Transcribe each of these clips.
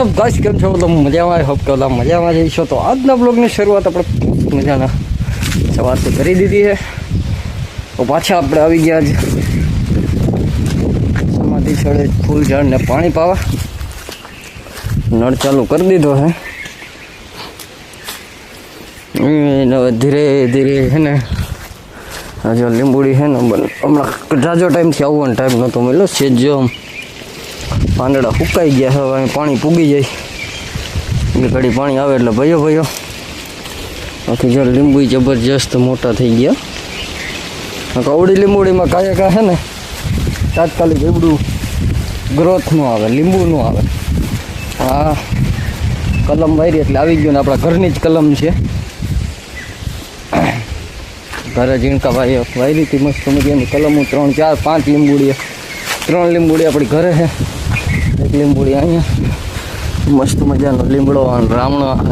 WhatsApp guys, કેમ છો? તો મજામાં હોપ કે મજામાં જઈશો. તો આજના બ્લોગની શરૂઆત આપણે મજાના સવારથી કરી દીધી છે. તો પાછા આપણે આવી ગયા જ સમાધિ સ્થળે ફૂલ ઝાડને પાણી પાવા. નળ ચાલુ કરી દીધો છે. ધીરે ધીરે છે ને જો લીંબુડી છે ને હમણાં જાજો ટાઈમથી આવવાનો ટાઈમ નહોતો મળ્યો. સેજ જો પાંદડા સુકાઈ ગયા છે. હવે પાણી પૂગી જાય એટલે ઘડી પાણી આવે એટલે ભયો બાકી જો લીંબુ જબરજસ્ત મોટા થઈ ગયા. કવડી લીંબુડીમાં કાંઈ છે ને તાત્કાલિક એવડું ગ્રોથ ન આવે, લીંબુ ન આવે. હા, કલમ વારી એટલે આવી ગયું ને. આપણા ઘરની જ કલમ છે. ઘરે ઝીણકા વાયરી હતી મસ્ત મજાની કલમો 3, 4, 5 લીંબુડી. 3 લીંબુડી આપણી ઘરે છે. એક લીંબુડી અહીંયા મસ્ત મજાનો લીમડો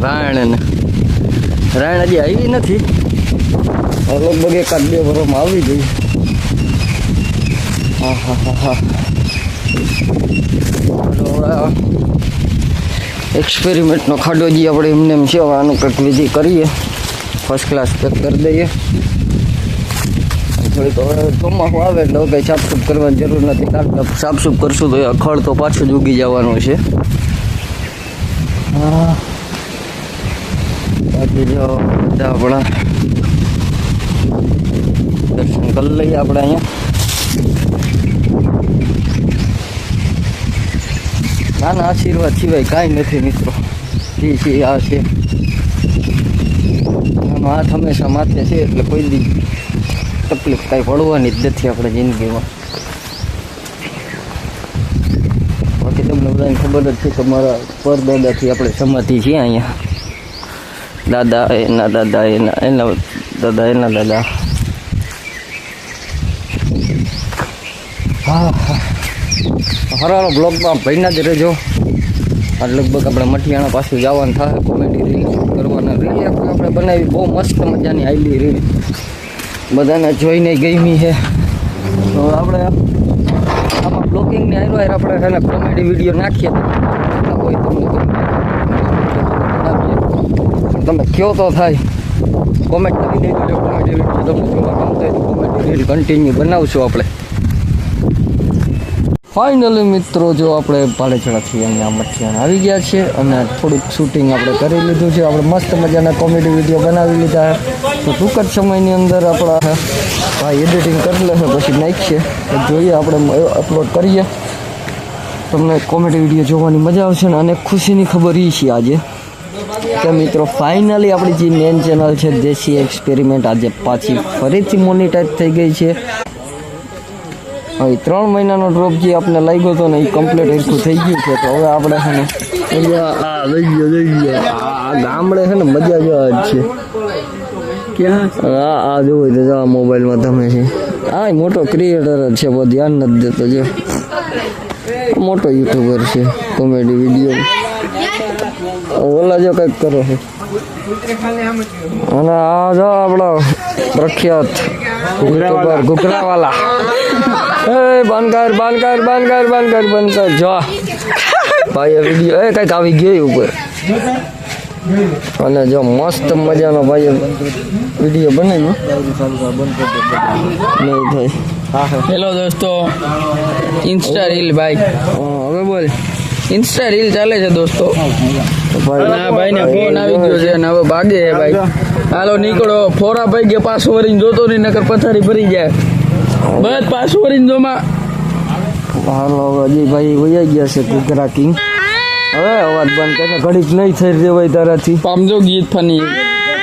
રાયણ હજી આવી નથી. લગભગ 1-2 વર્ષમાં આવી ગઈ. હા. એક્સપેરિમેન્ટનો ખાડો જે આપણે એમને એમ છે. હવે આનું કંઈક વિધિ કરીએ, ફર્સ્ટ ક્લાસ પેક કરી દઈએ. થોડીક હવે ચોમાસું આવે એટલે કંઈ સાફસૂફ કરવાની જરૂર નથી. કારણ કે સાફસૂફ કરશું તો એ ખડ તો પાછું જ ઉગી જવાનું છે. હા, બાકી જો બધા આપણા દર્શન કરી લઈએ આપણે અહીંયા. નાના આશીર્વાદ સિવાય કાંઈ નથી મિત્રો. જે છે આ છે. આનો હાથ હંમેશા માથે છે એટલે કોઈ દી તકલીફ કાંઈ પડવાની જ નથી આપણે જિંદગીમાં. બાકી તમને બધાને ખબર જ છે કે મારા પરદાદાથી આપણે સમાધિ છે અહીંયા. દાદા એના દાદા એના દાદા એના દાદા. હા, હરાનો બ્લોગમાં ભાઈના જ રહેજો. લગભગ આપણે મઠિયાણા પાછું જવાનું થાય. કોમેડી રીલ કરવાના. રીલ આપણે બનાવી બહુ મસ્ત મજાની આવેલી રીલ, બધાને જોઈને ગમી છે. તો આપણે આમાં બ્લોગિંગની આવ્યા આપણે છે ને કોમેડી વિડીયો નાખીએ હોય તમે કહો તો થાય. કોમેન્ટ કરી દેજો. કોમેડી વિડીયો તમને જોવા ગમતા હોય તો કોમેડી રીલ કન્ટિન્યુ બનાવશું આપણે. ફાઇનલી મિત્રો જો આપણે પાલેચડાથી અહીંયા મઠિયાણા આવી ગયા છે અને થોડુંક શૂટિંગ આપણે કરી લીધું છે. આપણે મસ્ત મજાના કોમેડી વિડીયો બનાવી લીધા. તો ટૂંક જ સમયની અંદર આપણા ભાઈ એડિટિંગ કરી લેશે, પછી નાખીએ તો જોઈએ આપણે અપલોડ કરીએ. તમને કોમેડી વિડીયો જોવાની મજા આવશે ને. અને ખુશીની ખબર એ છે આજે કે મિત્રો ફાઇનલી આપણી જે મેન ચેનલ છે દેશી એક્સપેરિમેન્ટ આજે પાછી ફરીથી મોનિટાઈઝ થઈ ગઈ છે. હવે 3 મહિનાનો ડ્રોપ જે આપણે લાગ્યો હતો ને એ કમ્પ્લીટ એટલું થઈ ગયું છે. તો હવે આપણે છે ને લઈ ગયો આ ગામડે છે ને મજા જ છે. ક્યાં આ જોવો તો જો મોબાઈલમાં તમે છે. આ મોટો ક્રિએટર જ છે, બહુ ધ્યાન નથી દેતો. જો મોટો યુટ્યુબર છે કોમેડી વિડીયો. ઓલા જો કંઈક કરો છે. અને આ જો આપણો પ્રખ્યાત યુટ્યુબર ઘૂઘરાવાલા. બંધ કર જો ભાઈ વિડીયો કંઈક આવી ગયો ઉપર. અને જો મસ્ત મજાનો ભાઈ વિડીયો બનાવ્યો નહીં થાય. હેલો દોસ્તો, ઇન્સ્ટા રીલ ભાઈ. હવે બોલ. ઇન્સ્ટા રીલ ચાલે છે દોસ્તો. ભાઈ ને ફોન આવી ગયો છે અને હવે ભાગે છે ભાઈ. હાલો નીકળો. ફોરા ભાઈ ગયા પાછો વરીને જોતો નહીં, નકર પથારી ભરી જાય. બસ પાછો વરીને જોમાં. હાલો હવે અજયભાઈ વયા ગયા છે ઘૂઘરા કિંગ. હવે અવાજ બંધ કરીને ઘડીક નહીં થઈ દેવાય તારાથી. પામજો ગીત ફની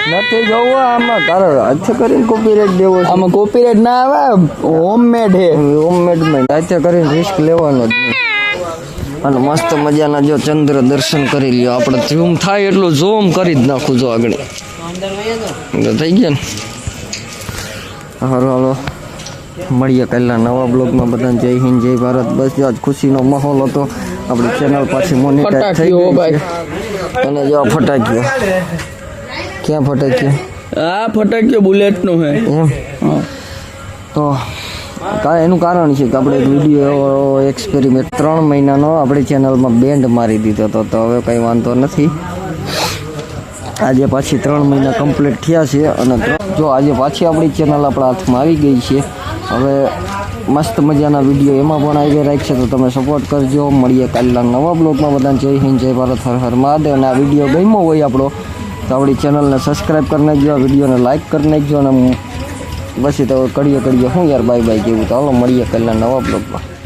નથી જોવું આમાં. તારે હાથે કરીને કોપીરાઇટ દેવો. આમાં કોપીરાઇટ ના આવે. હોમમેડ હે. હોમમેડમાં હાથે કરીને રિસ્ક લેવાનો જ નહીં. અને મસ્ત મજાના જો ચંદ્ર દર્શન કરી લ્યો. આપણે ઝૂમ થાય એટલું ઝૂમ કરી જ નાખું. જો આગળ થઈ ગયા ને. હાલો મળીએ પહેલાં નવા બ્લોગમાં. બધાને જય હિન્દ, જય ભારત. બસ આજ ખુશીનો માહોલ હતો. આપણી ચેનલ પાછી મોનિટાઈઝ થઈ ગઈ છે. અને જો ફટાક્યો. ક્યાં ફટાક્યો? આ ફટાક્યો બુલેટનો હે એમ. તો એનું કારણ છે કે આપણે વિડીયો એક્સપેરિમેન્ટ 3 મહિનાનો આપણી ચેનલમાં બેન્ડ મારી દીધો હતો, તો હવે કંઈ વાંધો નથી. આજે પાછી 3 મહિના કમ્પ્લીટ થયા છે અને જો આજે પાછી આપણી ચેનલ આપણા હાથમાં આવી ગઈ છે. હવે મસ્ત મજાના વિડીયો એમાં પણ આવી રાખશે, તો તમે સપોર્ટ કરજો. મળીએ કાલના નવા બ્લોગમાં. બધાને જય હિન્દ, જય ભારત, હર હર મહાદેવ. અને આ વિડીયો ગમ્યો હોય આપણો તો આપણી ચેનલને સબસ્ક્રાઈબ કરી નાખજો, આ વિડીયોને લાઇક કરી નાખજો. અને પછી તો કડીએ હું યાર બાય બાય કેવું. તો હાલો મળીએ કાલના નવા બ્લોગમાં.